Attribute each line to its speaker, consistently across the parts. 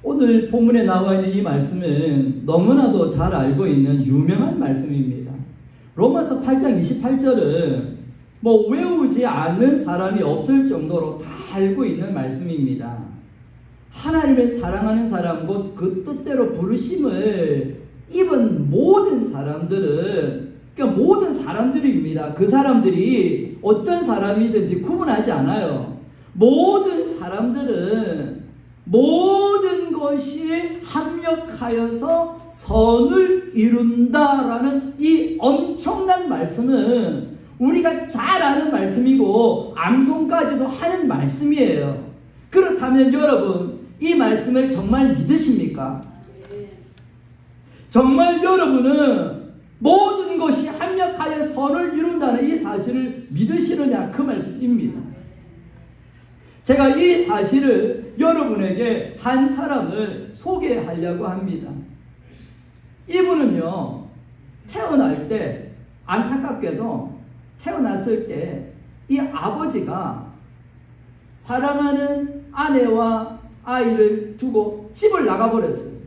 Speaker 1: 오늘 본문에 나와 있는 이 말씀은 너무나도 잘 알고 있는 유명한 말씀입니다. 로마서 8장 28절은 뭐 외우지 않는 사람이 없을 정도로 다 알고 있는 말씀입니다. 하나님을 사랑하는 사람, 곧 그 뜻대로 부르심을 입은 모든 사람들은, 그러니까 모든 사람들입니다. 그 사람들이 어떤 사람이든지 구분하지 않아요. 모든 사람들은 모든 것이 합력하여서 선을 이룬다라는 이 엄청난 말씀은 우리가 잘 아는 말씀이고 암송까지도 하는 말씀이에요. 그렇다면 여러분, 이 말씀을 정말 믿으십니까? 정말 여러분은 모든 것이 합력하여 선을 이룬다는 이 사실을 믿으시느냐, 그 말씀입니다. 제가 이 사실을 여러분에게 한 사람을 소개하려고 합니다. 이분은요, 태어날 때, 안타깝게도 태어났을 때 이 아버지가 사랑하는 아내와 아이를 두고 집을 나가버렸어요.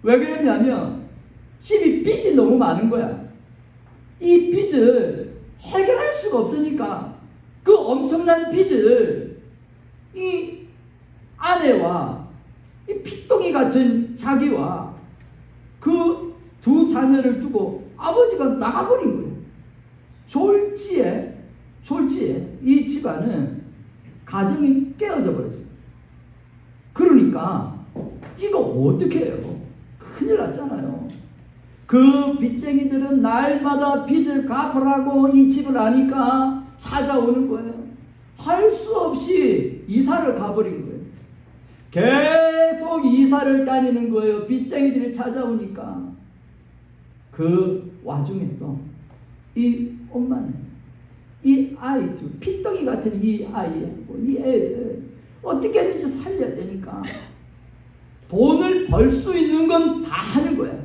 Speaker 1: 왜 그랬냐면 집이 빚이 너무 많은 거야. 이 빚을 해결할 수가 없으니까 그 엄청난 빚을 이 아내와 이 핏덩이 같은 자기와 그 두 자녀를 두고 아버지가 나가버린 거예요. 졸지에 이 집안은 가정이 깨어져 버렸어요. 그러니까 이거 어떻게 해요? 큰일 났잖아요. 그 빚쟁이들은 날마다 빚을 갚으라고 이 집을 아니까 찾아오는 거예요. 할 수 없이 이사를 가버린 거예요. 계속 이사를 다니는 거예요. 빚쟁이들이 찾아오니까. 그 와중에 또 이 엄마는 이 아이, 핏덩이 같은 이 아이하고 이 애를 어떻게든지 살려야 되니까 돈을 벌 수 있는 건 다 하는 거야.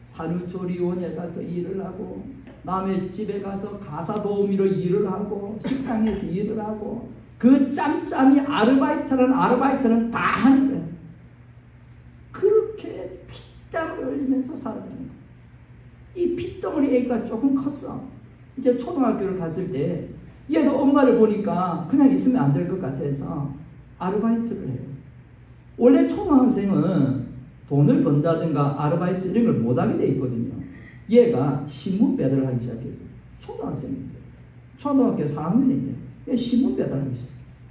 Speaker 1: 산후조리원에 가서 일을 하고, 남의 집에 가서 가사 도우미로 일을 하고, 식당에서 일을 하고, 그 짬짬이 아르바이트는 다 하는 거야. 그렇게 피땀을 흘리면서 살아가는 거야. 이 핏덩어리 애가 조금 컸어. 이제 초등학교를 갔을 때 얘도 엄마를 보니까 그냥 있으면 안 될 것 같아서 아르바이트를 해요. 원래 초등학생은 돈을 번다든가 아르바이트 이런 걸 못하게 돼 있거든요. 얘가 신문 배달을 하기 시작했어요. 초등학생인데, 초등학교 4학년인데 얘 신문 배달을 하기 시작했어요.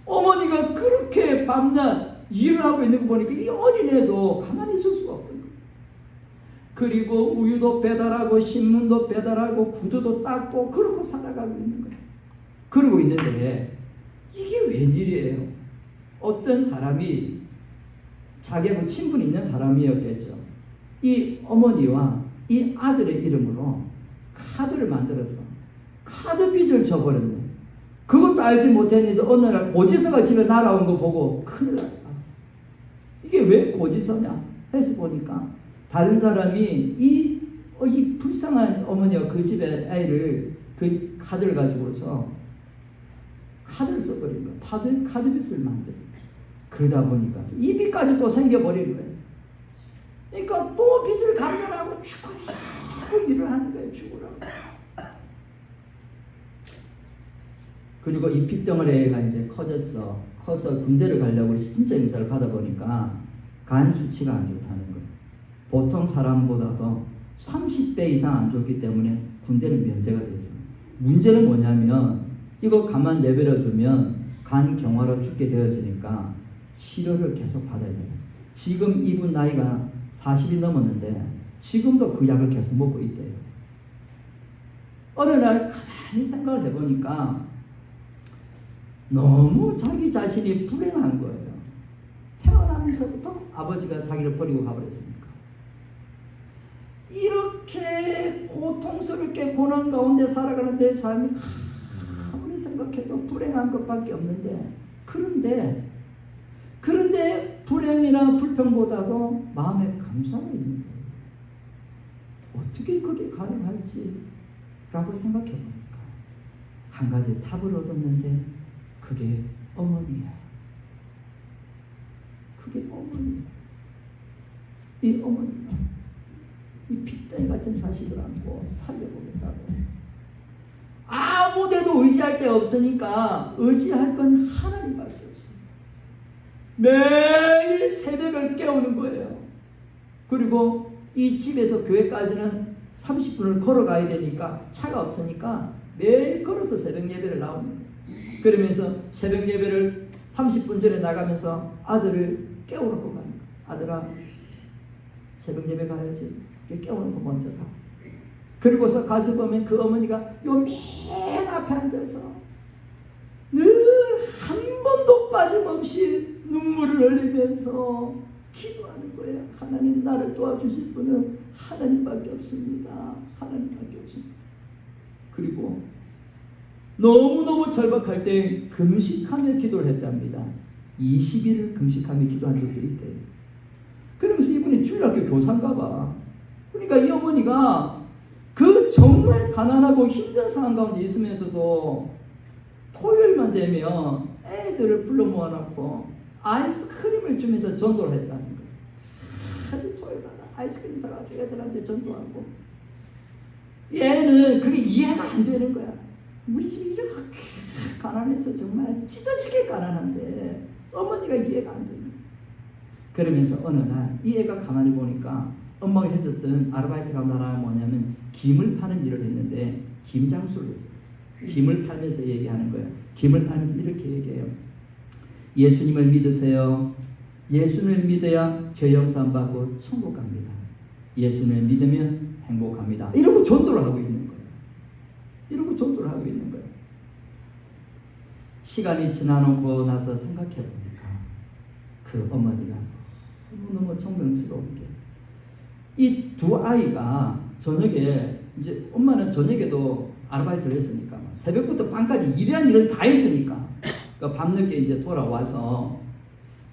Speaker 1: 어머니가 그렇게 밤낮 일을 하고 있는 거 보니까 이 어린애도 가만히 있을 수가 없던 거예요. 그리고 우유도 배달하고 신문도 배달하고 구두도 닦고 그러고 살아가고 있는 거예요. 그러고 있는데 이게 웬일이에요? 어떤 사람이, 자기하고 친분이 있는 사람이었겠죠. 이 어머니와 이 아들의 이름으로 카드를 만들어서 카드 빚을 져버렸네. 그것도 알지 못했는데 어느 날 고지서가 집에 날아온 거 보고 큰일 났다. 이게 왜 고지서냐 해서 보니까 다른 사람이 이 불쌍한 어머니와 그 집의 아이를 그 카드를 가지고서 카드를 써버린 거예요. 카드 빚을 만들어. 그러다 보니까 이 빚까지 또 생겨버린 거예요. 그러니까 또 빚을 갚으라고 죽으라고 일을 하는 거예요. 죽으라고. 그리고 이 핏덩어리가 이제 커서 군대를 가려고 진짜 임사를 받아보니까 간 수치가 안 좋다는 거예요. 보통 사람보다도 30배 이상 안 좋기 때문에 군대는 면제가 됐어요. 문제는 뭐냐면 이거 가만 내버려 두면 간 경화로 죽게 되어지니까 치료를 계속 받아야 돼요. 지금 이분 나이가 40이 넘었는데 지금도 그 약을 계속 먹고 있대요. 어느 날 가만히 생각을 해보니까 너무 자기 자신이 불행한 거예요. 태어나면서부터 아버지가 자기를 버리고 가버렸으니까. 이렇게 고통스럽게 고난 가운데 살아가는 내 삶이 아무리 생각해도 불행한 것밖에 없는데, 그런데 불행이나 불평보다도 마음에 감사가 있는 거예요. 어떻게 그게 가능할지 라고 생각해 보니까 한 가지 답을 얻었는데 그게 어머니야. 그게 어머니. 이 어머니가 이 핏덩이 같은 자식을 안고 살려보겠다고. 아무 데도 의지할 데 없으니까 의지할 건 하나님밖에 없습니다. 매일 새벽을 깨우는 거예요. 그리고 이 집에서 교회까지는 30분을 걸어가야 되니까 차가 없으니까 매일 걸어서 새벽 예배를 나오는 거예요. 그러면서 새벽 예배를 30분 전에 나가면서 아들을 깨우놓고 가는 거예요. 아들아, 새벽 예배 가야지. 깨우놓고 먼저 가. 그리고서 가서 보면 그 어머니가 요 맨 앞에 앉아서 늘 한 번도 빠짐없이 눈물을 흘리면서 기도하는 거예요. 하나님, 나를 도와주실 분은 하나님밖에 없습니다. 하나님밖에 없습니다. 그리고 너무너무 절박할 때 금식하며 기도를 했답니다. 20일을 금식하며 기도한 적도 있대요. 그러면서 이분이 주일학교 교사인가 봐. 그러니까 이 어머니가 그 정말 가난하고 힘든 상황 가운데 있으면서도 토요일만 되면 애들을 불러 모아놓고 아이스크림을 주면서 전도를 했다는 거예요. 아주 토요일마다 아이스크림 사가지고 애들한테 전도하고. 얘는 그게 이해가 안 되는 거야. 우리 집이 이렇게 가난해서 정말 찢어지게 가난한데 어머니가 이해가 안 되는 거야. 그러면서 어느 날 이 애가 가만히 보니까 엄마가 했었던 아르바이트가 뭐냐면 김을 파는 일을 했는데 김장수를 했어요. 김을 팔면서 얘기하는 거예요. 김을 팔면서 이렇게 얘기해요. 예수님을 믿으세요. 예수님을 믿어야 죄 용서 받고 천국 갑니다. 예수님을 믿으면 행복합니다. 이러고 전도를 하고 있는 거예요. 이러고 전도를 하고 있는 거예요. 시간이 지나고 나서 생각해 보니까 그 어머니가 너무 존경스러운 게 이 두 아이가 저녁에 이제 엄마는 저녁에도 아르바이트를 했으니까 새벽부터 밤까지 일이란 일은 다 했으니까 그러니까 밤늦게 이제 돌아와서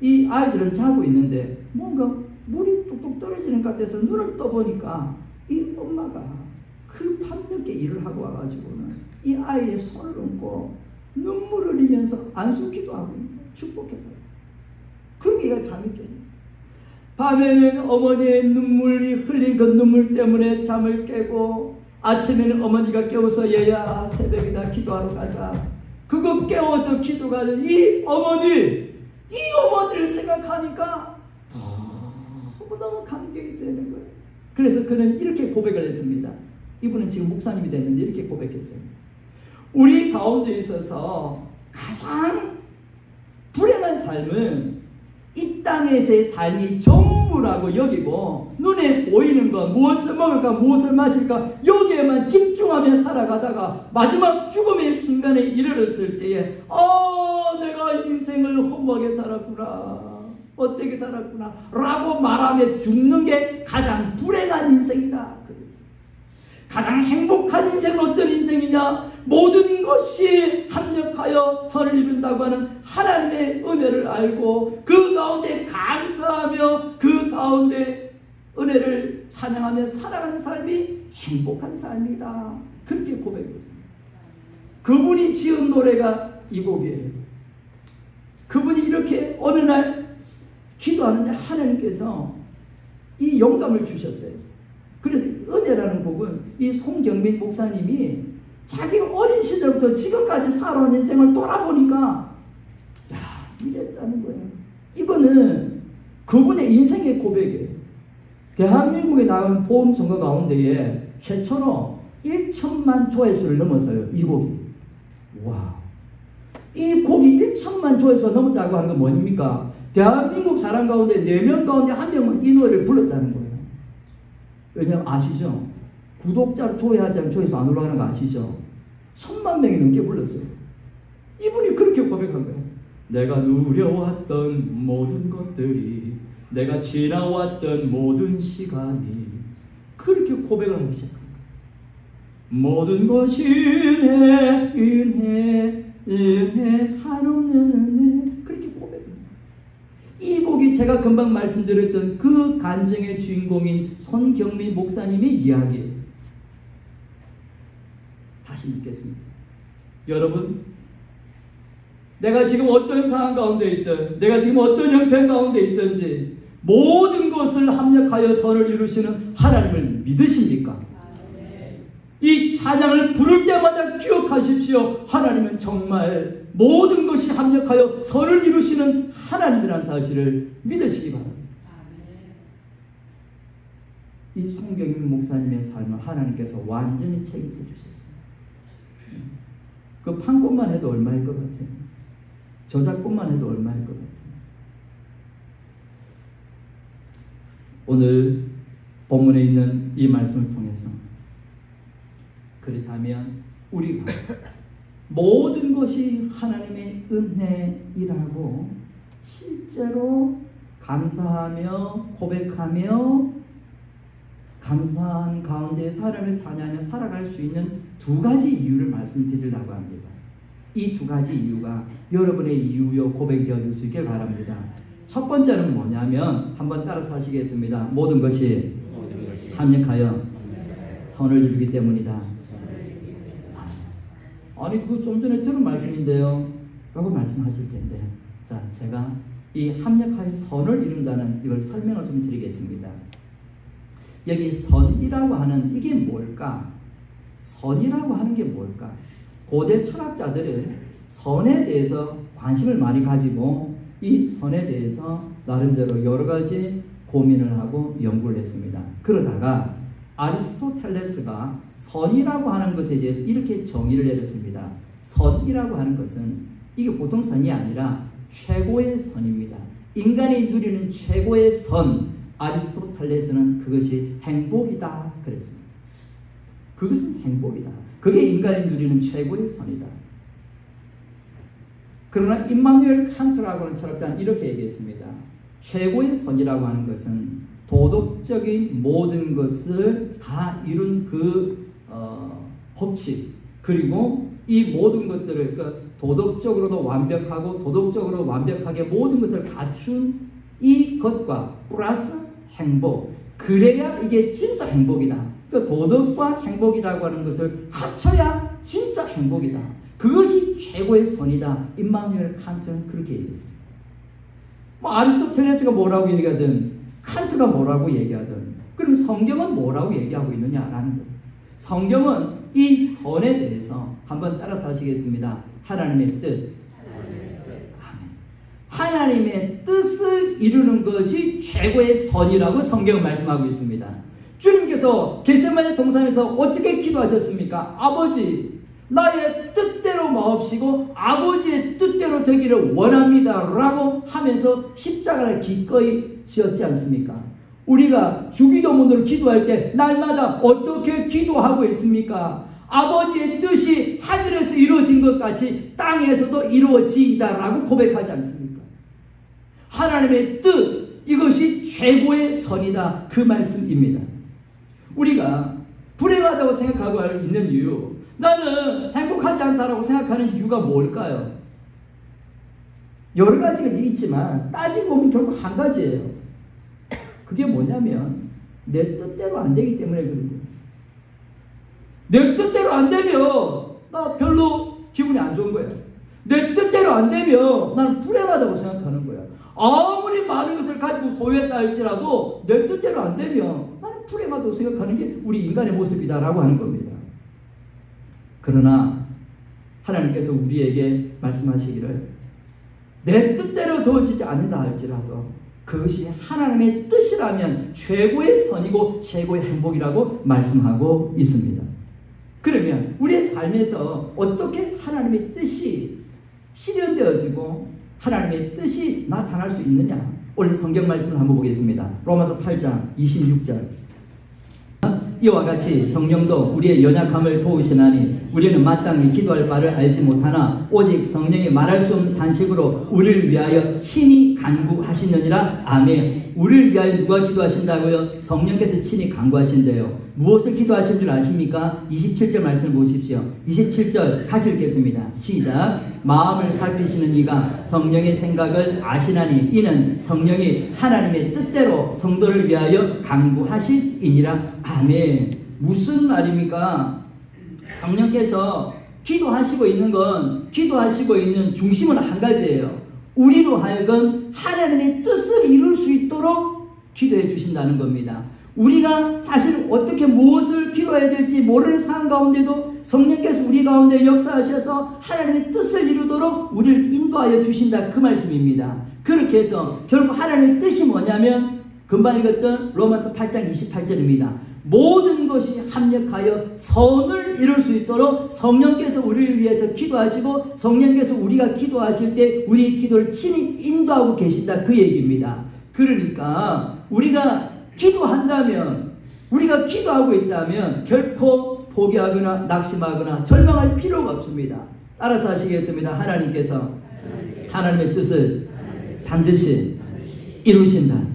Speaker 1: 이 아이들은 자고 있는데 뭔가 물이 뚝뚝 떨어지는 것 같아서 눈을 떠보니까 이 엄마가 그 밤늦게 일을 하고 와가지고는 이 아이의 손을 얹고 눈물을 흘리면서 안수기도 하고 있는 거예요. 축복해달라고. 그러니까 얘가 잠이 깨요. 밤에는 어머니의 눈물이 흘린 그 눈물 때문에 잠을 깨고 아침에는 어머니가 깨워서 얘야 새벽이다 기도하러 가자. 그거 깨워서 기도가는 이 어머니를 생각하니까 너무너무 감격이 되는 거예요. 그래서 그는 이렇게 고백을 했습니다. 이분은 지금 목사님이 됐는데 이렇게 고백했어요. 우리 가운데 있어서 가장 불행한 삶은 이 땅에서의 삶이 전부라고 여기고 눈에 보이는 것, 무엇을 먹을까 무엇을 마실까 여기에만 집중하며 살아가다가 마지막 죽음의 순간에 이르렀을 때에 내가 인생을 허무하게 살았구나, 어떻게 살았구나 라고 말하며 죽는 게 가장 불행한 인생이다. 그랬어요. 가장 행복한 인생은 어떤 인생이냐? 모든 것이 합력하여 선을 이룬다고 하는 하나님의 은혜를 알고 그 가운데 감사하며 그 가운데 은혜를 찬양하며 살아가는 삶이 행복한 삶이다. 그렇게 고백했습니다. 그분이 지은 노래가 이 곡이에요. 그분이 이렇게 어느 날 기도하는데 하나님께서 이 영감을 주셨대요. 그래서 은혜라는 곡은 이 송경민 목사님이 자기가 어린 시절부터 지금까지 살아온 인생을 돌아보니까 이랬다는 거예요. 이거는 그분의 인생의 고백이에요. 대한민국에 나온 보험선거 가운데에 최초로 1천만 조회수를 넘었어요. 이 곡이. 와, 이 곡이 1천만 조회수가 넘었다고 하는 건 뭡니까? 대한민국 사람 가운데 4명 가운데 1명은 이 노래를 불렀다는 거예요. 왜냐면 아시죠? 구독자로 조회하지 않으면 조회수 안 올라가는 거 아시죠? 1000만 명이 넘게 불렀어요. 이분이 그렇게 고백한 거예요. 내가 누려왔던 모든 것들이, 내가 지나왔던 모든 시간이, 그렇게 고백을 하기 시작한 거예요. 모든 것이 은혜 한없는 은혜, 그렇게 고백을 해요. 이 곡이 제가 금방 말씀드렸던 그 간증의 주인공인 손경민 목사님의 이야기예요. 다시 묻겠습니다. 여러분, 내가 지금 어떤 상황 가운데 있든, 내가 지금 어떤 형편 가운데 있든지 모든 것을 합력하여 선을 이루시는 하나님을 믿으십니까? 이 찬양을 부를 때마다 기억하십시오. 하나님은 정말 모든 것이 합력하여 선을 이루시는 하나님이라는 사실을 믿으시기 바랍니다. 이 송경민 목사님의 삶을 하나님께서 완전히 책임져 주셨습니다. 그 판권만 해도 얼마일 것 같아요. 저작권만 해도 얼마일 것 같아요. 오늘 본문에 있는 이 말씀을 통해서 그렇다면 우리가 모든 것이 하나님의 은혜이라고 실제로 감사하며 고백하며 감사한 가운데 사람을 찬양하며 살아갈 수 있는 두 가지 이유를 말씀드리려고 합니다. 이 두 가지 이유가 여러분의 이유요 고백이 되어줄 수 있길 바랍니다. 첫 번째는 뭐냐면 한번 따라서 하시겠습니다. 모든 것이 합력하여 선을 이루기 때문이다. 아니 그거 좀 전에 들은 말씀인데요 라고 말씀하실 텐데, 자 제가 이 합력하여 선을 이룬다는 이걸 설명을 좀 드리겠습니다. 여기 선이라고 하는 이게 뭘까? 선이라고 하는 게 뭘까? 고대 철학자들은 선에 대해서 관심을 많이 가지고 이 선에 대해서 나름대로 여러 가지 고민을 하고 연구를 했습니다. 그러다가 아리스토텔레스가 선이라고 하는 것에 대해서 이렇게 정의를 내렸습니다. 선이라고 하는 것은 이게 보통 선이 아니라 최고의 선입니다. 인간이 누리는 최고의 선, 아리스토텔레스는 그것이 행복이다 그랬습니다. 그것은 행복이다. 그게 인간이 누리는 최고의 선이다. 그러나 임마누엘 칸트라고 하는 철학자는 이렇게 얘기했습니다. 최고의 선이라고 하는 것은 도덕적인 모든 것을 다 이룬 그 법칙, 그리고 이 모든 것들을 그러니까 도덕적으로도 완벽하고 도덕적으로 완벽하게 모든 것을 갖춘 이것과 플러스 행복, 그래야 이게 진짜 행복이다. 그러니까 도덕과 행복이라고 하는 것을 합쳐야 진짜 행복이다. 그것이 최고의 선이다. 임마누엘 칸트는 그렇게 얘기했습니다. 뭐 아리스토텔레스가 뭐라고 얘기하든 칸트가 뭐라고 얘기하든, 그럼 성경은 뭐라고 얘기하고 있느냐라는 거예요. 성경은 이 선에 대해서 한번 따라서 하시겠습니다. 하나님의 뜻, 하나님의 뜻을 이루는 것이 최고의 선이라고 성경은 말씀하고 있습니다. 주님께서 겟세마네 동산에서 어떻게 기도하셨습니까? 아버지, 나의 뜻대로 마옵시고 아버지의 뜻대로 되기를 원합니다 라고 하면서 십자가를 기꺼이 지었지 않습니까? 우리가 주기도문으로 기도할 때 날마다 어떻게 기도하고 있습니까? 아버지의 뜻이 하늘에서 이루어진 것 같이 땅에서도 이루어진다 라고 고백하지 않습니까? 하나님의 뜻, 이것이 최고의 선이다, 그 말씀입니다. 우리가 불행하다고 생각하고 있는 이유, 나는 행복하지 않다라고 생각하는 이유가 뭘까요? 여러 가지가 있지만 따지고 보면 결국 한 가지예요. 그게 뭐냐면 내 뜻대로 안 되기 때문에 그런 거예요. 내 뜻대로 안 되면 나 별로 기분이 안 좋은 거예요. 내 뜻대로 안 되면 나는 불행하다고 생각하는 거예요. 아무리 많은 것을 가지고 소유했다 할지라도 내 뜻대로 안 되면 나는 불행하다고 생각하는 게 우리 인간의 모습이다라고 하는 겁니다. 그러나 하나님께서 우리에게 말씀하시기를 내 뜻대로 되어지지 않는다 할지라도 그것이 하나님의 뜻이라면 최고의 선이고 최고의 행복이라고 말씀하고 있습니다. 그러면 우리의 삶에서 어떻게 하나님의 뜻이 실현되어지고 하나님의 뜻이 나타날 수 있느냐? 오늘 성경 말씀을 한번 보겠습니다. 로마서 8장 26절. 이와 같이 성령도 우리의 연약함을 도우시나니 우리는 마땅히 기도할 바를 알지 못하나 오직 성령이 말할 수 없는 단식으로 우리를 위하여 친히 간구하시느니라. 아멘. 우리를 위하여 누가 기도하신다고요? 성령께서 친히 간구하신대요. 무엇을 기도하신 줄 아십니까? 27절 말씀을 보십시오. 27절 같이 읽겠습니다. 시작. 마음을 살피시는 이가 성령의 생각을 아시나니 이는 성령이 하나님의 뜻대로 성도를 위하여 간구하시니라. 아멘. 무슨 말입니까? 성령께서 기도하시고 있는 건, 기도하시고 있는 중심은 한 가지예요. 우리로 하여금 하나님의 뜻을 이룰 수 있도록 기도해 주신다는 겁니다. 우리가 사실 어떻게 무엇을 기도해야 될지 모르는 상황 가운데도 성령께서 우리 가운데 역사하셔서 하나님의 뜻을 이루도록 우리를 인도하여 주신다, 그 말씀입니다. 그렇게 해서 결국 하나님의 뜻이 뭐냐면 금방 읽었던 로마서 8장 28절입니다. 모든 것이 합력하여 선을 이룰 수 있도록 성령께서 우리를 위해서 기도하시고 성령께서 우리가 기도하실 때 우리의 기도를 친히 인도하고 계신다, 그 얘기입니다. 그러니까 우리가 기도한다면, 우리가 기도하고 있다면 결코 포기하거나 낙심하거나 절망할 필요가 없습니다. 따라서 하시겠습니다. 하나님께서 하나님의 뜻을 반드시 이루신다.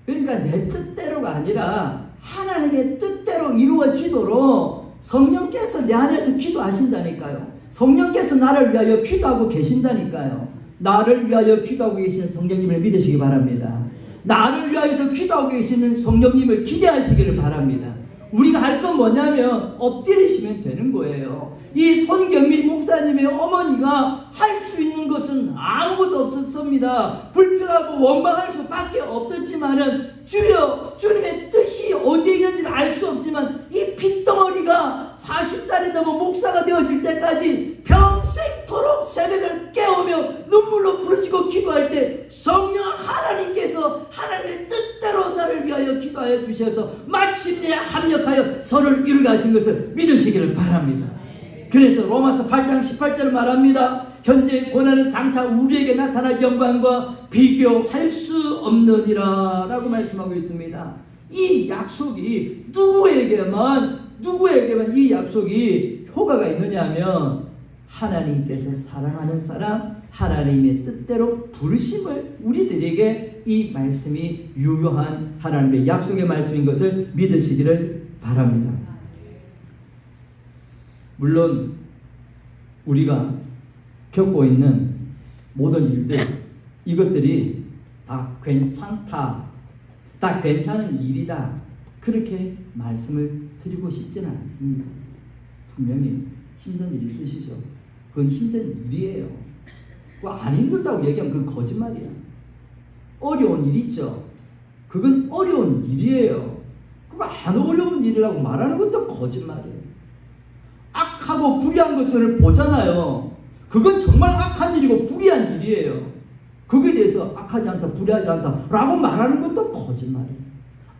Speaker 1: 그러니까 내 뜻대로가 아니라 하나님의 뜻대로 이루어지도록 성령께서 내 안에서 기도하신다니까요. 성령께서 나를 위하여 기도하고 계신다니까요. 나를 위하여 기도하고 계시는 성령님을 믿으시기 바랍니다. 나를 위하여서 기도하고 계시는 성령님을 기대하시기를 바랍니다. 우리가 할 건 뭐냐면 엎드리시면 되는 거예요. 이 손경민 목사님의 어머니가 할 수 있는 것은 아무것도 없었습니다. 불평하고 원망할 수밖에 없었지만은 주여, 주님의 뜻이 어디에 있는지는 알 수 없지만 이 핏덩어리가 40살이 되면 목사가 되어질 때까지 평생토록 새벽을 깨우며 눈물로 부르짖고 기도할 때 성령 하나님께서 하나님의 뜻대로 나를 위하여 기도하여 주셔서 마침내 합력하여 선을 이루게 하신 것을 믿으시기를 바랍니다. 그래서 로마서 8장 18절을 말합니다. 현재 고난은 장차 우리에게 나타날 영광과 비교할 수 없느니라 라고 말씀하고 있습니다. 이 약속이 누구에게만 이 약속이 효과가 있느냐 하면 하나님께서 사랑하는 사람, 하나님의 뜻대로 부르심을 우리들에게 이 말씀이 유효한 하나님의 약속의 말씀인 것을 믿으시기를 바랍니다. 물론 우리가 겪고 있는 모든 일들, 이것들이 다 괜찮다, 다 괜찮은 일이다, 그렇게 말씀을 드리고 싶지는 않습니다. 분명히 힘든 일이 있으시죠. 그건 힘든 일이에요. 안 힘들다고 얘기하면 그건 거짓말이야. 어려운 일 있죠. 그건 어려운 일이에요. 그거 안 어려운 일이라고 말하는 것도 거짓말이에요. 악하고 불의한 것들을 보잖아요. 그건 정말 악한 일이고 불의한 일이에요. 거기에 대해서 악하지 않다, 불의하지 않다 라고 말하는 것도 거짓말이에요.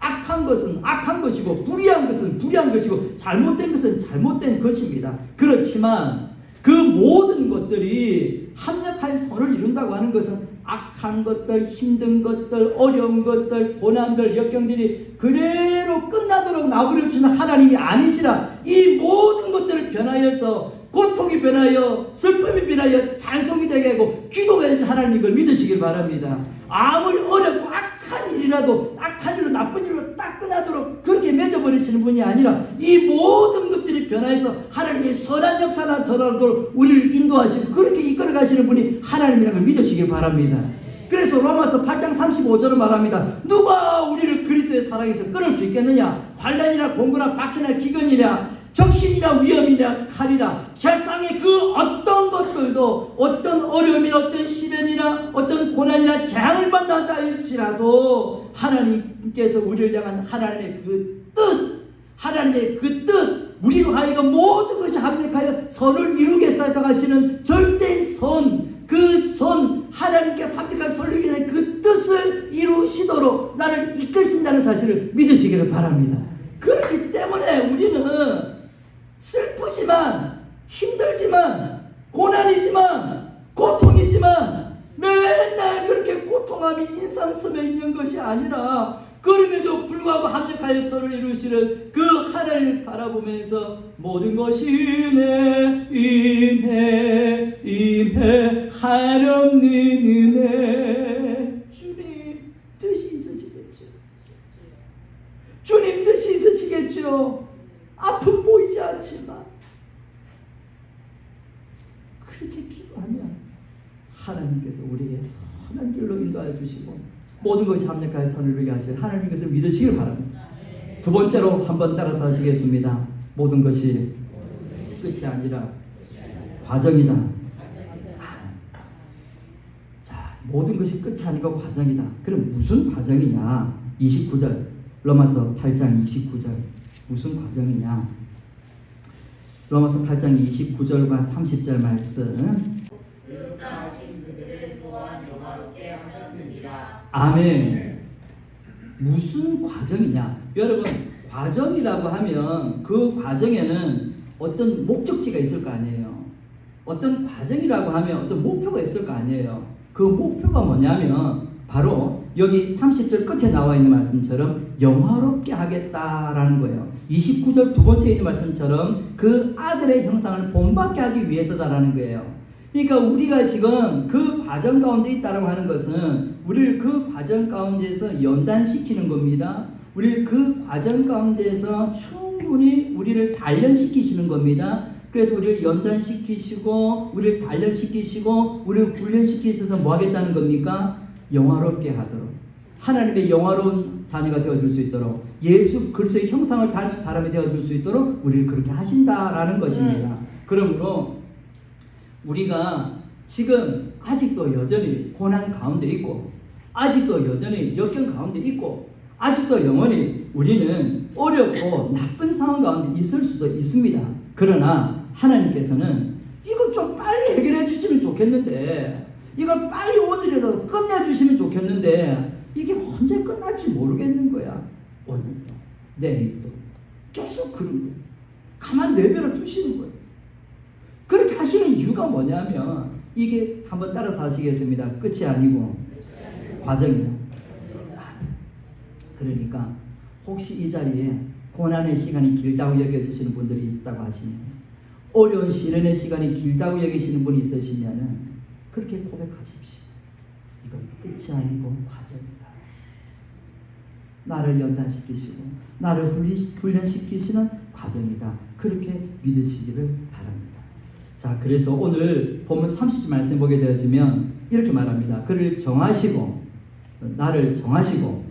Speaker 1: 악한 것은 악한 것이고 불의한 것은 불의한 것이고 잘못된 것은 잘못된 것입니다. 그렇지만 그 모든 것들이 합력하여 선을 이룬다고 하는 것은 악한 것들, 힘든 것들, 어려운 것들, 고난들, 역경들이 그대로 끝나도록 나부려 주는 하나님이 아니시라. 이 모든 것들을 변하여서 고통이 변하여 슬픔이 변하여 찬송이 되게 하고 기도가 되지 하나님 이걸 믿으시길 바랍니다. 아무리 어렵고 악한 일이라도 악한 일로 나쁜 일로 딱 끝나도록 그렇게 맺어버리시는 분이 아니라 이 모든 것들이 변화해서 하나님의 선한 역사나 더라도 우리를 인도하시고 그렇게 이끌어 가시는 분이 하나님이라는 걸 믿으시길 바랍니다. 그래서 로마서 8장 35절을 말합니다. 누가 우리를 그리스도의 사랑에서 끊을 수 있겠느냐? 환난이나 공고나 박해나 기근이나 적신이나 위험이나 칼이나 세상의 그 어떤 것들도 어떤 어려움이나 어떤 시련이나 어떤 고난이나 재앙을 만난다 할지라도 하나님께서 우리를 향한 하나님의 그 뜻, 우리로 하여금 모든 것이 합력하여 선을 이루게 살아가시는 절대 선, 그 선, 하나님께서 합력한 선을 이루게 하는 그 뜻을 이루시도록 나를 이끄신다는 사실을 믿으시기를 바랍니다. 그렇기 때문에 우리는 슬프지만 힘들지만 고난이지만 고통이지만 맨날 그렇게 고통함이 인상 쓰며 있는 것이 아니라 그럼에도 불구하고 합력하여 선을 이루시는 그 하나님을 바라보면서 모든 것이 은혜 한없는 은혜 주님 뜻이 있으시겠죠. 주님 뜻이 있으시겠죠. 아픔 보이지 않지만 그렇게 기도하면 하나님께서 우리에게 선한 길로 인도하여 주시고 모든 것이 합력하여 선을 이루게 하실 하나님 것을 믿으시길 바랍니다. 두 번째로 한번 따라서 하시겠습니다. 모든 것이 끝이 아니라 과정이다. 자, 모든 것이 끝이 아니고 과정이다. 그럼 무슨 과정이냐? 29절, 로마서 8장 29절. 무슨 과정이냐? 로마서 8장 29절과 30절 말씀.
Speaker 2: 의롭다 하신 그들을 또한 영화롭게 하셨느니라.
Speaker 1: 아멘. 무슨 과정이냐? 여러분, 과정이라고 하면 그 과정에는 어떤 목적지가 있을 거 아니에요. 어떤 과정이라고 하면 어떤 목표가 있을 거 아니에요. 그 목표가 뭐냐면 바로 여기 30절 끝에 나와 있는 말씀처럼 영화롭게 하겠다라는 거예요. 29절 두 번째 있는 말씀처럼 그 아들의 형상을 본받게 하기 위해서다라는 거예요. 그러니까 우리가 지금 그 과정 가운데 있다라고 하는 것은 우리를 그 과정 가운데서 연단시키는 겁니다. 우리를 그 과정 가운데서 충분히 우리를 단련시키시는 겁니다. 그래서 우리를 연단시키시고 우리를 단련시키시고 우리를 훈련시키셔서 뭐 하겠다는 겁니까? 영화롭게 하도록, 하나님의 영화로운 자녀가 되어줄 수 있도록, 예수 그리스도의 형상을 닮은 사람이 되어줄 수 있도록 우리를 그렇게 하신다라는 것입니다. 그러므로 우리가 지금 아직도 여전히 고난 가운데 있고, 아직도 여전히 역경 가운데 있고, 아직도 영원히 우리는 어렵고 나쁜 상황 가운데 있을 수도 있습니다. 그러나 하나님께서는 이거 좀 빨리 해결해 주시면 좋겠는데, 이걸 빨리 오늘이라도 끝내주시면 좋겠는데 이게 언제 끝날지 모르겠는 거야. 오늘도 내일도 계속 그런 거예요. 가만 내버려 두시는 거예요. 그렇게 하시는 이유가 뭐냐면 이게 한번 따라서 하시겠습니다. 끝이 아니고 과정이다. 그러니까 혹시 이 자리에 고난의 시간이 길다고 여겨지시는 분들이 있다고 하시면, 어려운 시련의 시간이 길다고 여기시는 분이 있으시면 그렇게 고백하십시오. 이건 끝이 아니고 과정이다. 나를 연단시키시고 나를 훈련시키시는 과정이다. 그렇게 믿으시기를 바랍니다. 자, 그래서 오늘 본문 30절 말씀 보게 되어지면 이렇게 말합니다. 그를 정하시고, 나를 정하시고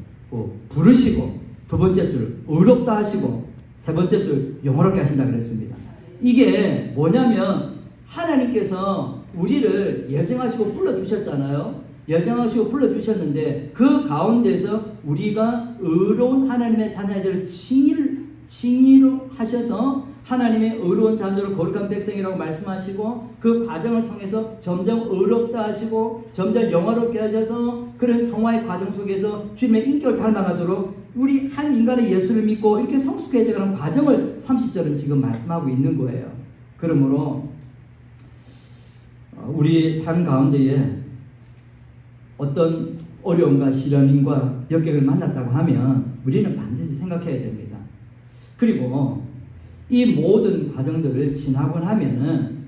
Speaker 1: 부르시고, 두 번째 줄 의롭다 하시고, 세 번째 줄 영원롭게 하신다 그랬습니다. 이게 뭐냐면 하나님께서 우리를 예정하시고 불러주셨잖아요. 예정하시고 불러주셨는데 그 가운데서 우리가 의로운 하나님의 자녀들을 칭의로 하셔서 하나님의 의로운 자녀로 거룩한 백성이라고 말씀하시고, 그 과정을 통해서 점점 의롭다 하시고 점점 영화롭게 하셔서 그런 성화의 과정 속에서 주님의 인격을 닮아가도록 우리 한 인간의 예수를 믿고 이렇게 성숙해져가는 과정을 30절은 지금 말씀하고 있는 거예요. 그러므로 우리 삶 가운데에 어떤 어려움과 시련과 역경을 만났다고 하면 우리는 반드시 생각해야 됩니다. 그리고 이 모든 과정들을 지나고 나면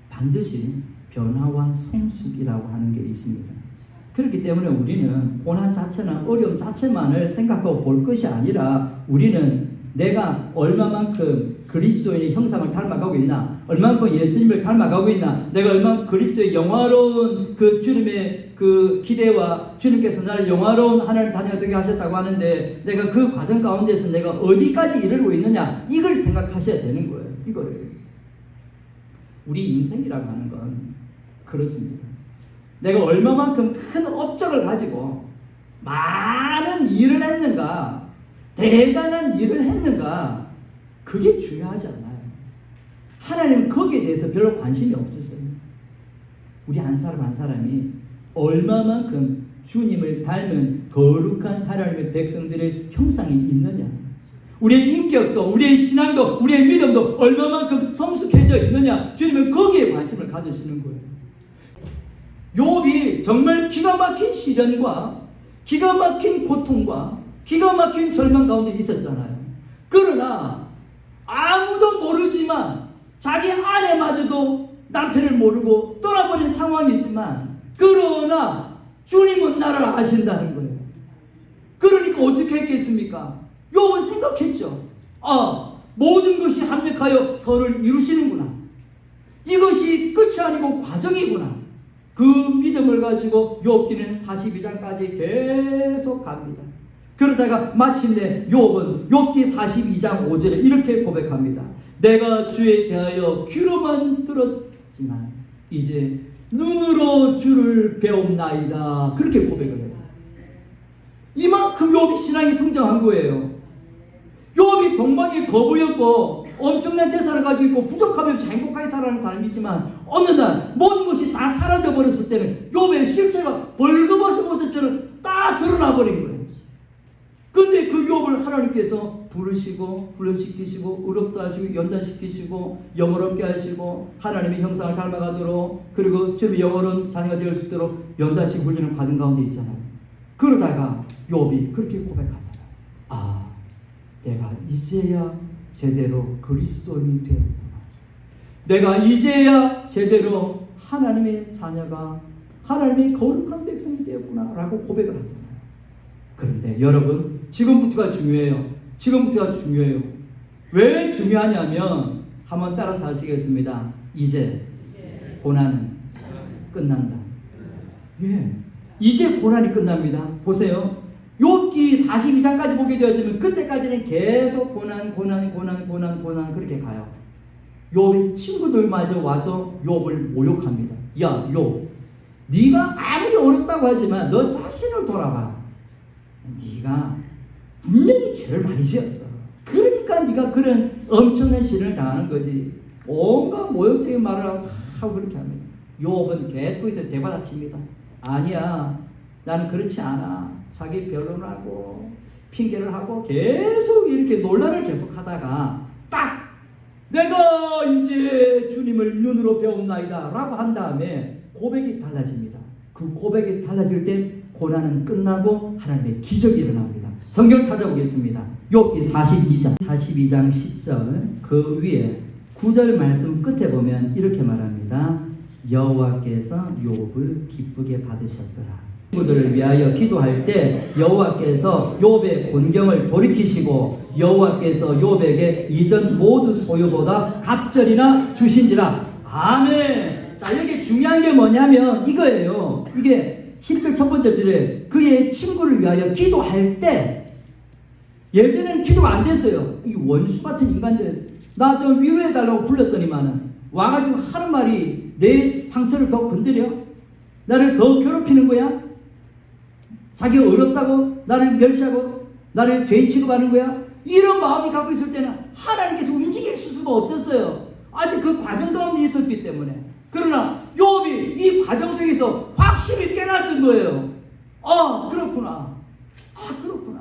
Speaker 1: 반드시 변화와 성숙이라고 하는 게 있습니다. 그렇기 때문에 우리는 고난 자체나 어려움 자체만을 생각하고 볼 것이 아니라 우리는 내가 얼마만큼 그리스도인의 형상을 닮아가고 있나, 얼마만큼 예수님을 닮아가고 있나, 내가 얼마만큼 그리스도의 영화로운 그 주님의 그 기대와 주님께서 나를 영화로운 하나님 자녀가 되게 하셨다고 하는데 내가 그 과정 가운데서 내가 어디까지 이르고 있느냐, 이걸 생각하셔야 되는 거예요. 이거를. 우리 인생이라고 하는 건 그렇습니다. 내가 얼마만큼 큰 업적을 가지고 많은 일을 했는가, 대단한 일을 했는가, 그게 중요하지 않아요. 하나님은 거기에 대해서 별로 관심이 없으세요. 우리 한 사람 한 사람이 얼마만큼 주님을 닮은 거룩한 하나님의 백성들의 형상이 있느냐, 우리의 인격도, 우리의 신앙도, 우리의 믿음도 얼마만큼 성숙해져 있느냐, 주님은 거기에 관심을 가지시는 거예요. 욥이 정말 기가 막힌 시련과 기가 막힌 고통과 기가 막힌 절망 가운데 있었잖아요. 그러나 아무도 모르지만 자기 아내마저도 남편을 모르고 떠나버린 상황이지만, 그러나 주님은 나를 아신다는 거예요. 그러니까 어떻게 했겠습니까? 욥은 생각했죠. 모든 것이 합력하여 선을 이루시는구나. 이것이 끝이 아니고 과정이구나. 그 믿음을 가지고 욥기는 42장까지 계속 갑니다. 그러다가 마침내 욥은 욥기 42장 5절에 이렇게 고백합니다. 내가 주에 대하여 귀로만 들었지만 이제 눈으로 주를 배움나이다. 그렇게 고백을 해요. 이만큼 욥이 신앙이 성장한 거예요. 욥이 동방의 거부였고 엄청난 재산을 가지고 있고 부족하면서 행복하게 살아가는 사람이지만 어느 날 모든 것이 다 사라져 버렸을 때는 욥의 실체가 벌거벗은 모습처럼 다 드러나 버린 거예요. 근데 그 욥을 하나님께서 부르시고 훈련시키시고 의롭다 하시고 연단시키시고 영어롭게 하시고 하나님의 형상을 닮아가도록 그리고 주의 영어로운 자녀가 될 수 있도록 연단시키고 훈련하는 과정 가운데 있잖아요. 그러다가 욥이 그렇게 고백하잖아요. 아, 내가 이제야 제대로 그리스도인이 되었구나. 내가 이제야 제대로 하나님의 자녀가 하나님의 거룩한 백성이 되었구나 라고 고백을 하잖아요. 그런데 여러분, 지금부터가 중요해요. 지금부터가 중요해요. 왜 중요하냐면 한번 따라서 하시겠습니다. 이제 고난은 끝난다. 예, 이제 고난이 끝납니다. 보세요. 욥기 42장까지 보게 되었지만 그때까지는 계속 고난 그렇게 가요. 욥의 친구들마저 와서 욥을 모욕합니다. 야, 욥, 네가 아무리 어렵다고 하지만 너 자신을 돌아봐. 네가 분명히 죄를 많이 지었어. 그러니까 네가 그런 엄청난 시련을 당하는 거지. 온갖 모욕적인 말을 하고 그렇게 합니다. 욥은 계속해서 대받아칩니다. 아니야, 나는 그렇지 않아. 자기 변론을 하고 핑계를 하고 계속 이렇게 논란을 계속 하다가 딱 내가 이제 주님을 눈으로 배움나이다 라고 한 다음에 고백이 달라집니다. 그 고백이 달라질 때 고난은 끝나고 하나님의 기적이 일어납니다. 성경 찾아보겠습니다. 욥기 42장 10절 그 위에 9절 말씀 끝에 보면 이렇게 말합니다. 여호와께서 욥을 기쁘게 받으셨더라. 친구들을 위하여 기도할 때 여호와께서 욥의 곤경을 돌이키시고 여호와께서 욥에게 이전 모든 소유보다 갑절이나 주신지라. 아멘. 자, 여기 중요한 게 뭐냐면 이거예요. 이게 10절 첫 번째 줄에 그의 친구를 위하여 기도할 때 예전에는 기도가 안 됐어요. 이 원수 같은 인간들 나 좀 위로해달라고 불렀더니만은 와가지고 하는 말이 내 상처를 더 건드려? 나를 더 괴롭히는 거야? 자기가 어렵다고 나를 멸시하고 나를 죄인 취급하는 거야? 이런 마음을 갖고 있을 때는 하나님께서 움직일 수가 없었어요. 아직 그 과정 가운데 있었기 때문에. 그러나 욥이 이 과정 속에서 확실히 깨달았던 거예요. 그렇구나. 그렇구나.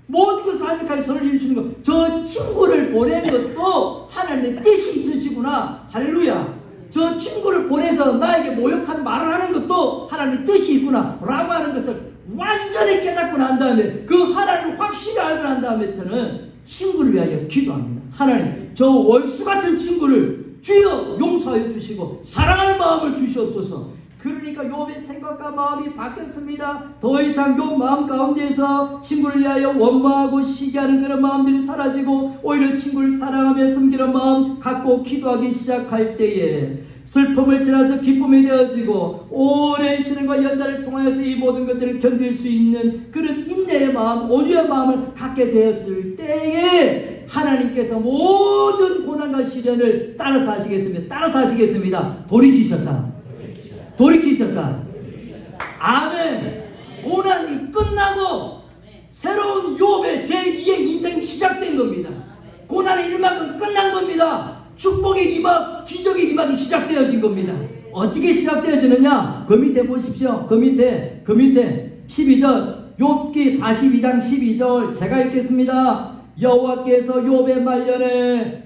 Speaker 1: 모든 것을 완벽하게 선을 이루시는 것. 저 친구를 보낸 것도 하나님의 뜻이 있으시구나. 할렐루야. 저 친구를 보내서 나에게 모욕한 말을 하는 것도 하나님의 뜻이 있구나 라고 하는 것을 완전히 깨닫고 난 다음에 그 하나님을 확실히 알고 난 다음에부터는 친구를 위하여 기도합니다. 하나님, 저 원수 같은 친구를 주여 용서하여 주시고 사랑하는 마음을 주시옵소서. 그러니까 욥의 생각과 마음이 바뀌었습니다. 더 이상 욥 마음 가운데에서 친구를 위하여 원망하고 시기하는 그런 마음들이 사라지고 오히려 친구를 사랑하며 섬기는 마음 갖고 기도하기 시작할 때에 슬픔을 지나서 기쁨이 되어지고 오랜 시련과 연단을 통하여서 이 모든 것들을 견딜 수 있는 그런 인내의 마음, 온유한 마음을 갖게 되었을 때에 하나님께서 모든 고난과 시련을 따라서 하시겠습니다. 돌이키셨다. 아멘. 고난이 끝나고 새로운 욥의 제2의 인생이 시작된 겁니다. 고난의 일막은 끝난 겁니다. 축복의 이막, 기적의 이막이 시작되어진 겁니다. 어떻게 시작되어지느냐? 그 밑에 보십시오. 그 밑에 12절 욥기 42장 12절 제가 읽겠습니다. 여호와께서 욥의 말년에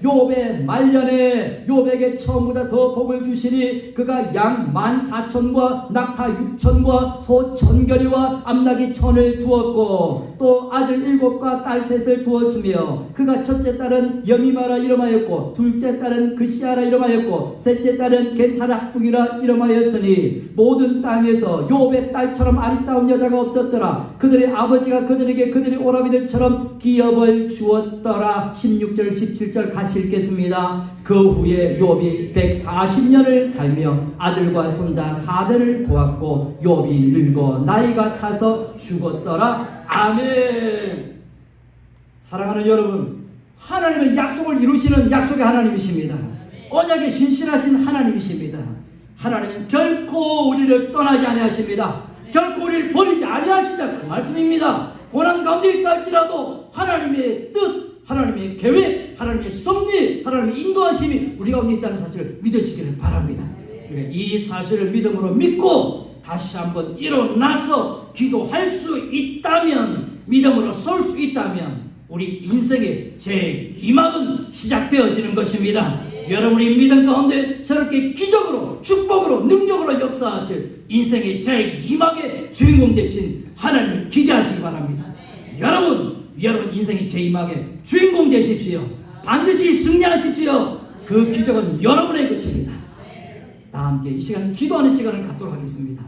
Speaker 1: 욥에게 처음보다 더 복을 주시니 그가 양 14,000과 낙타 6,000과 소 1,000결이와 암나귀 1,000을 두었고 또 아들 7과 딸 3을 두었으며 그가 첫째 딸은 여미마라 이름하였고 둘째 딸은 그시아라 이름하였고 셋째 딸은 게타락둥이라 이름하였으니 모든 땅에서 욥의 딸처럼 아리따운 여자가 없었더라. 그들의 아버지가 그들에게 그들의 오라비들처럼 기업을 주었더라. 16절 17절 같이 읽겠습니다. 그 후에 욥이 140년을 살며 아들과 손자 4대를 보았고 욥이 늙어 나이가 차서 죽었더라. 아멘. 사랑하는 여러분, 하나님은 약속을 이루시는 약속의 하나님이십니다. 언약에 신실하신 하나님이십니다. 하나님은 결코 우리를 떠나지 아니하십니다. 결코 우리를 버리지 아니하신다, 그 말씀입니다. 고난 가운데 있다 할지라도 하나님의 뜻, 하나님의 계획, 하나님의 섭리, 하나님의 인도하심이 우리 가운데 있다는 사실을 믿으시기를 바랍니다. 이 사실을 믿음으로 믿고 다시 한번 일어나서 기도할 수 있다면, 믿음으로 설 수 있다면 우리 인생의 제2막은 시작되어지는 것입니다. 여러분이 믿음 가운데 저렇게 기적으로, 축복으로, 능력으로 역사하실 인생의 제2막의 주인공 되신 하나님을 기대하시기 바랍니다. 여러분 인생의 제2막의 주인공 되십시오. 반드시 승리하십시오. 그 기적은 여러분의 것입니다. 다 함께 이 시간 기도하는 시간을 갖도록 하겠습니다.